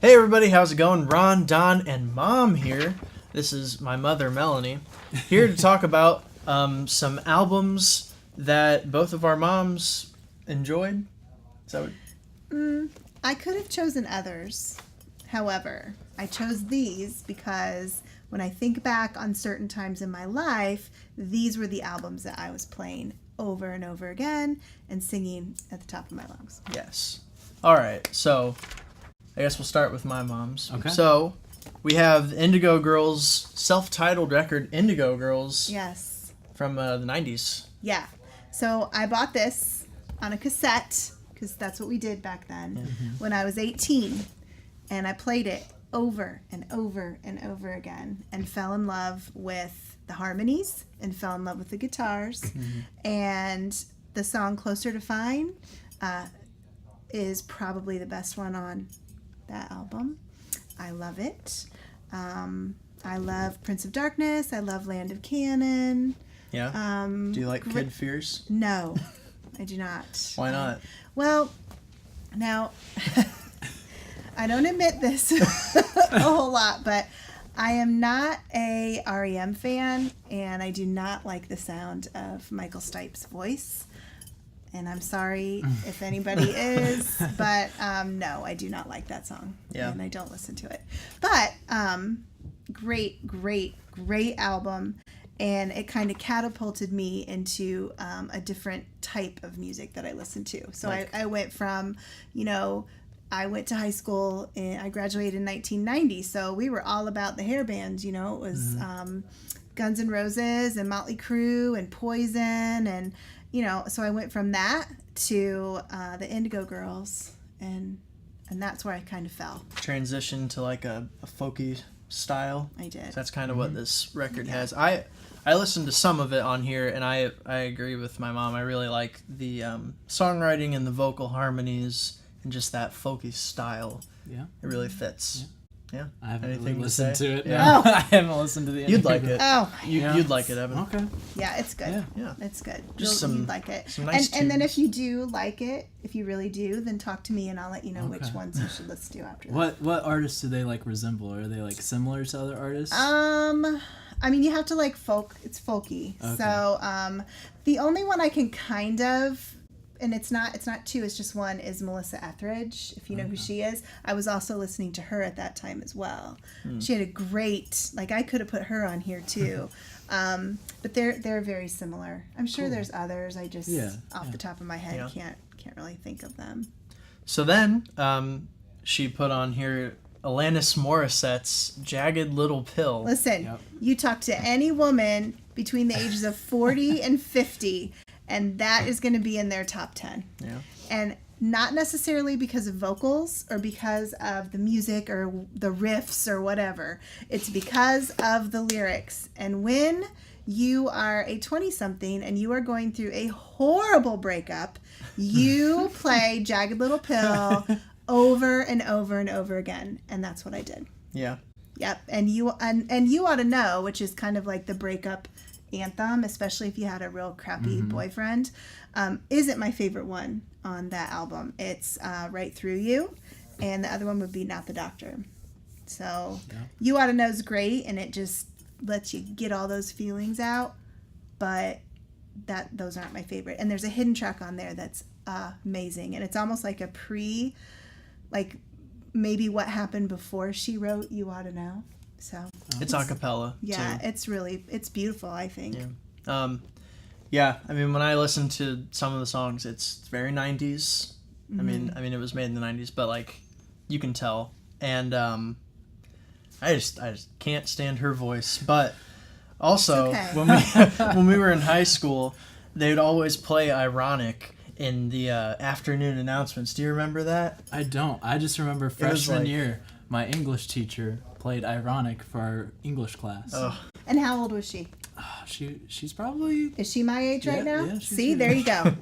Hey everybody, how's it going? Ron, Don, and Mom here. This is my mother, Melanie, here to talk about some albums that both of our moms enjoyed. Is that what... I could have chosen others. However, I chose these because when I think back on certain times in my life, these were the albums that I was playing over and over again and singing at the top of my lungs. Yes. All right, so I guess we'll start with my mom's. Okay. So we have the Indigo Girls self-titled record, Indigo Girls. Yes. From the 90s. Yeah. So I bought this on a cassette because that's what we did back then when I was 18. And I played it over and over and over again and fell in love with the harmonies and fell in love with the guitars. And the song Closer to Fine is probably the best one on that album. I love it. I love Prince of Darkness. I love Land of Cannon. Yeah? Do you like Kid Fears? No, I do not. Why not? Well, now, I don't admit this a whole lot, but I am not a REM fan, and I do not like the sound of Michael Stipe's voice. And I'm sorry if anybody is, but no, I do not like that song. Yeah. And I don't listen to it. But great album. And it kind of catapulted me into a different type of music that I listened to. So I went from, I went to high school and I graduated in 1990. So we were all about the hair bands, It was Guns N' Roses and Motley Crue and Poison and... so I went from that to the Indigo Girls, and that's where I kind of fell. Transition to like a folky style. I did. So that's kind of what this record has. I listened to some of it on here, and I agree with my mom. I really like the songwriting and the vocal harmonies and just that folky style. Yeah. It really fits. Yeah. I haven't Anything really listened to it. Yeah. No. I haven't listened to the You'd like it. Oh, You'd like it, Evan. Okay. yeah, it's good. Yeah. It's good. Just You'd like it. some nice and then tunes. if you do like it, if you really do, then talk to me and I'll let you know which ones you should listen to after that. What artists do they resemble? Are they similar to other artists? I mean, you have to like folk. It's folky. Okay. So the only one I can kind of... And it's not two, it's just one, is Melissa Etheridge, if you know who she is. I was also listening to her at that time as well. She had a great, I could have put her on here too. But they're very similar. I'm sure there's others. I just, off the top of my head, can't really think of them. So then, she put on here Alanis Morissette's Jagged Little Pill. Listen, you talk to any woman between the ages of 40 and 50, and that is going to be in their top 10. Yeah. And not necessarily because of vocals or because of the music or the riffs or whatever. It's because of the lyrics. And when you are a 20-something and you are going through a horrible breakup, you play Jagged Little Pill over and over and over again. And that's what I did. Yeah. Yep. And you ought to know, which is kind of like the breakup anthem, especially if you had a real crappy boyfriend, isn't my favorite one on that album. It's Right Through You, and the other one would be Not the Doctor. So You Ought to Know is great, and it just lets you get all those feelings out, but those aren't my favorite. And there's a hidden track on there that's amazing, and it's almost like maybe what happened before she wrote You Ought to Know. So It's a cappella. Yeah, too. it's beautiful, I think. Yeah. I mean, when I listen to some of the songs, it's very 90s. I mean, it was made in the 90s, but you can tell. And I just can't stand her voice. But also, okay. when we were in high school, they would always play Ironic in the afternoon announcements. Do you remember that? I don't. I just remember freshman year, my English teacher played Ironic for our English class. Oh. And how old was she? She's probably... Is she my age right now? Yeah, See, there you go.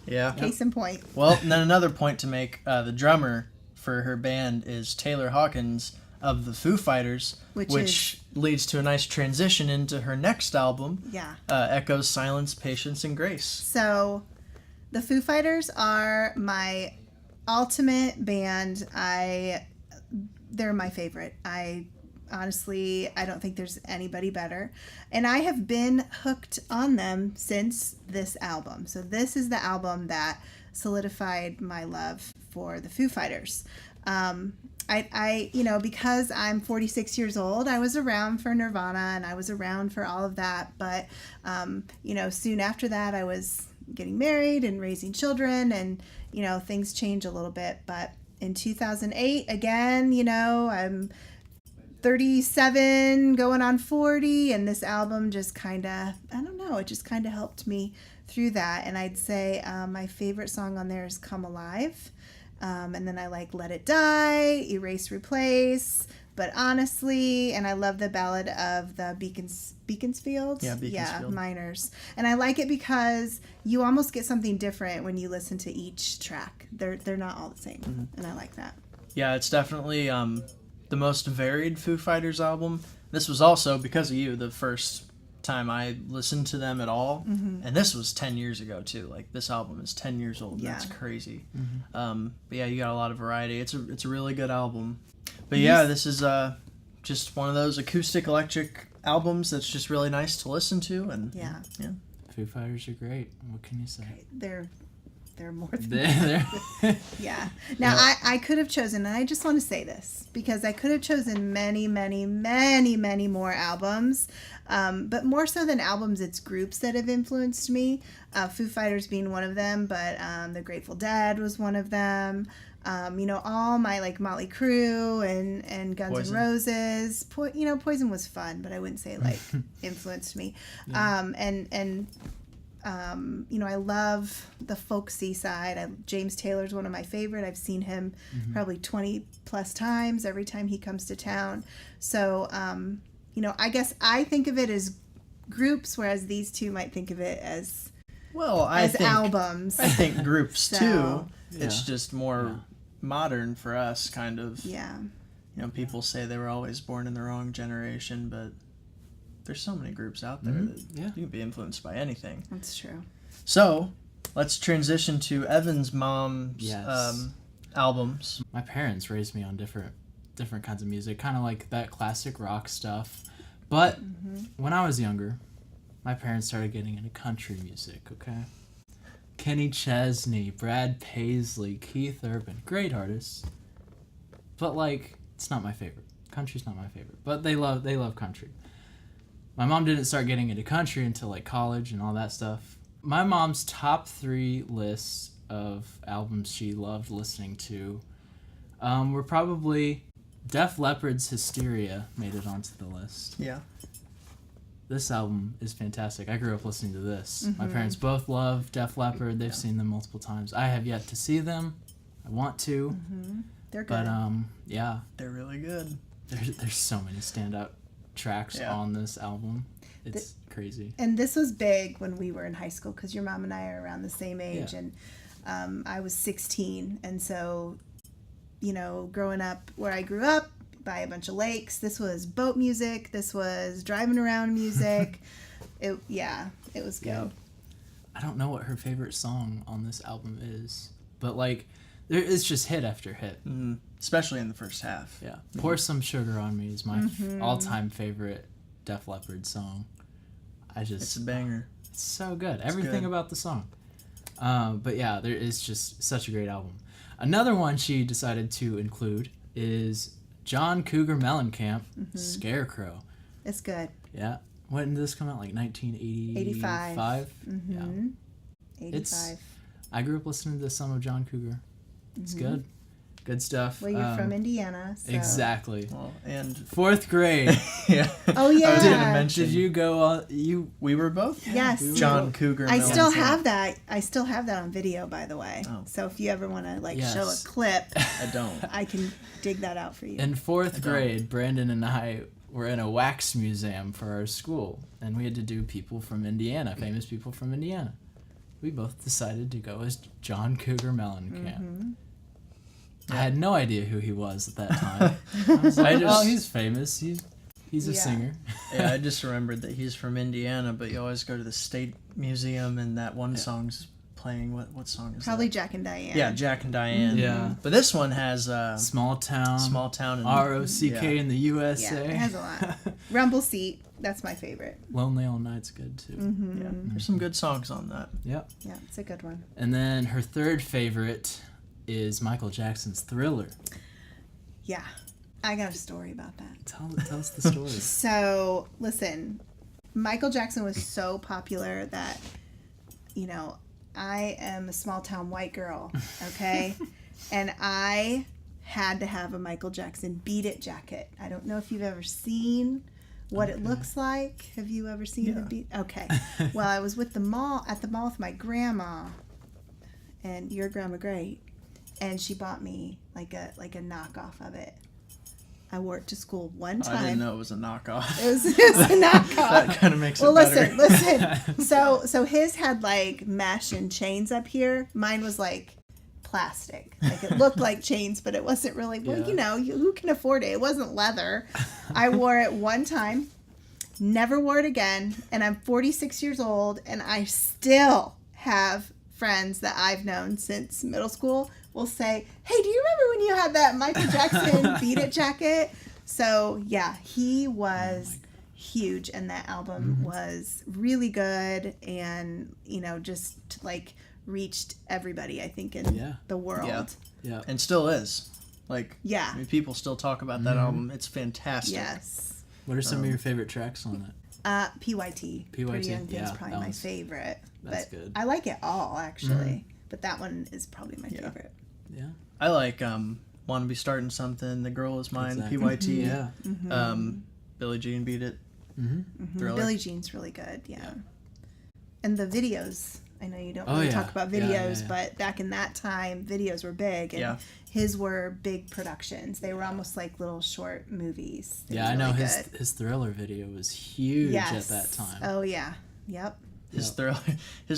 Yeah. Case in point. Well, and then another point to make, the drummer for her band is Taylor Hawkins of the Foo Fighters, which leads to a nice transition into her next album, Echoes, Silence, Patience, and Grace. So the Foo Fighters are my ultimate band. they're my favorite. Honestly, I don't think there's anybody better. And I have been hooked on them since this album. So this is the album that solidified my love for the Foo Fighters. I because I'm 46 years old, I was around for Nirvana and I was around for all of that. But, soon after that, I was getting married and raising children and, things change a little bit. But in 2008, again, I'm 37 going on 40, and this album just kind of, it just kind of helped me through that. And I'd say my favorite song on there is Come Alive, and then I like Let It Die, Erase Replace, But Honestly, and I love the ballad of the Beaconsfield. Beaconsfield. Miners. And I like it because you almost get something different when you listen to each track. They're not all the same, and I like that. Yeah, it's definitely the most varied Foo Fighters album. This was also, because of you, the first time I listened to them at all. And this was 10 years ago, too. Like, this album is 10 years old. Yeah. That's crazy. But yeah, you got a lot of variety. It's a really good album. But yeah, this is just one of those acoustic electric albums that's just really nice to listen to. And yeah. Foo Fighters are great. What can you say? They're more than yeah. Now, I could have chosen, and I just want to say this, because I could have chosen many, many, many, many more albums, but more so than albums, it's groups that have influenced me. Foo Fighters being one of them, but the Grateful Dead was one of them. All my like Motley Crue and Guns Poison. N' Roses. Poison was fun, but I wouldn't say like influenced me. Yeah. I love the folksy side. James Taylor's one of my favorite. I've seen him probably 20 plus times every time he comes to town. So, I guess I think of it as groups, whereas these two might think of it as albums. I think groups too. Yeah. It's just more modern for us, kind of. Yeah. People say they were always born in the wrong generation, but there's so many groups out there that you can be influenced by anything. That's true. So, let's transition to Evan's mom's albums. My parents raised me on different kinds of music, kind of like that classic rock stuff. But when I was younger, my parents started getting into country music, okay? Kenny Chesney, Brad Paisley, Keith Urban, great artists. But it's not my favorite. Country's not my favorite. But they love country. My mom didn't start getting into country until college and all that stuff. My mom's top 3 lists of albums she loved listening to were probably Def Leppard's Hysteria made it onto the list. Yeah. This album is fantastic. I grew up listening to this. My parents both love Def Leppard. They've seen them multiple times. I have yet to see them. I want to. They're good. But They're really good. There's so many standout tracks on this album. It's crazy. And this was big when we were in high school, because your mom and I are around the same age. Yeah. And I was 16. And so, growing up where I grew up, by a bunch of lakes, this was boat music. This was driving around music. It was good. Yeah. I don't know what her favorite song on this album is, but it's just hit after hit. Especially in the first half. Yeah. Pour Some Sugar on Me is my all-time favorite Def Leppard song. It's a banger. It's so good. Everything about the song. But yeah, there is just such a great album. Another one she decided to include is John Cougar Mellencamp, Scarecrow. It's good. Yeah. When did this come out? 1985? 85. Yeah. 85. I grew up listening to some of John Cougar. It's good. Good stuff. Well, you're from Indiana, so. Exactly. Well, and 4th grade. yeah. Oh, yeah. I was going to mention. Did you go on? We were both? Yes. John Cougar. I still have that. I still have that on video, by the way. Oh. So if you ever want to show a clip, I don't. I can dig that out for you. In 4th grade, Brandon and I were in a wax museum for our school, and we had to do people from Indiana, famous people from Indiana. We both decided to go as John Cougar Mellencamp. I had no idea who he was at that time. I was like, he's famous. He's a singer. Yeah, I just remembered that he's from Indiana, but you always go to the State Museum, and that one song's playing. What song is Probably that? Jack and Diane. Yeah, Jack and Diane. Yeah. But this one has Small Town. and ROCK yeah. in the USA. Yeah, it has a lot. Rumble Seat, that's my favorite. Lonely All Night's good too. Yeah, there's some good songs on that. Yep. Yeah, it's a good one. And then her third favorite is Michael Jackson's Thriller. Yeah, I got a story about that. Tell us the story. So, listen, Michael Jackson was so popular that, I am a small town white girl, okay? And I had to have a Michael Jackson Beat It jacket. I don't know if you've ever seen what it looks like. Have you ever seen the Beat? Okay. Well, I was at the mall with my grandma, and your grandma great, and she bought me like a knockoff of it. I wore it to school one time. I didn't know it was a knockoff. It was a knockoff. That kind of makes it better. better. Listen. So his had like mesh and chains up here. Mine was like plastic. Like it looked like chains, but it wasn't really. Well, who can afford it? It wasn't leather. I wore it one time, never wore it again, and I'm 46 years old, and I still have friends that I've known since middle school will say, hey, do you remember when you had that Michael Jackson Beat It jacket? So, yeah, he was huge, and that album was really good and, just, like, reached everybody, I think, in the world. Yeah. And still is. Like, Yeah. I mean, people still talk about that album. It's fantastic. Yes. What are some of your favorite tracks on it? PYT. PYT, Pretty Young Thing's yeah, probably that my one's- favorite. that's But good. I like it all, actually. But that one is probably my favorite. Yeah. I like Want to Be Starting Something, The Girl Is Mine, Exactly. PYT. Yeah. Billie Jean Beat It. Thriller. Billie Jean's really good, yeah. And the videos. I know you don't Oh, really yeah. talk about Yeah, videos, yeah. but back in that time, videos were big. And his were big productions. They were almost like little short movies. They Yeah, were I know really his Thriller video was huge Yes. at that time. Oh, yeah. Yep. His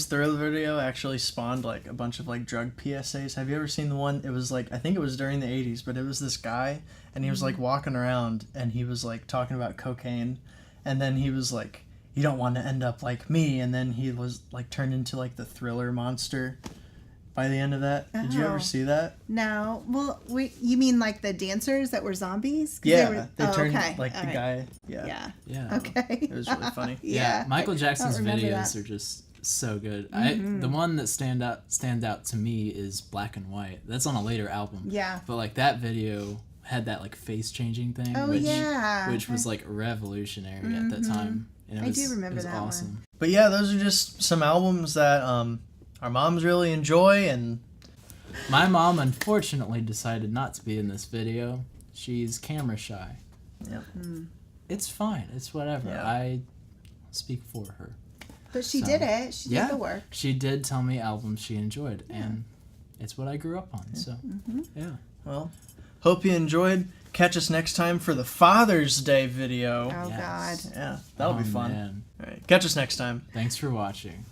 Thriller video actually spawned like a bunch of like drug PSAs. Have you ever seen the one? It was like, I think it was during the 80s, but it was this guy and he was like walking around and he was like talking about cocaine, and then he was like, you don't want to end up like me, and then he was like turned into like the Thriller monster by the end of that. Did you Oh. ever see that? No. Well, you mean like the dancers that were zombies? 'Cause Yeah, they turned okay. like All the right. guy. Yeah. Yeah. Yeah. Okay. It was really funny. Yeah. Michael Jackson's remember videos that. are just so good. The one that stands out to me is Black and White. That's on a later album. Yeah. But like that video had that like face changing thing, Oh, yeah. which was like revolutionary at that time. And it I was, do remember it was that one. awesome. But yeah, those are just some albums that our moms really enjoy, and My mom unfortunately decided not to be in this video. She's camera shy. Yep. It's fine. It's whatever. Yeah. I speak for her. But she So, did it. She did the work. She did tell me albums she enjoyed, and it's what I grew up on. So, yeah. well, hope you enjoyed. Catch us next time for the Father's Day video. Oh, Yes. God. Yeah, that'll be fun. Man. All right, catch us next time. Thanks for watching.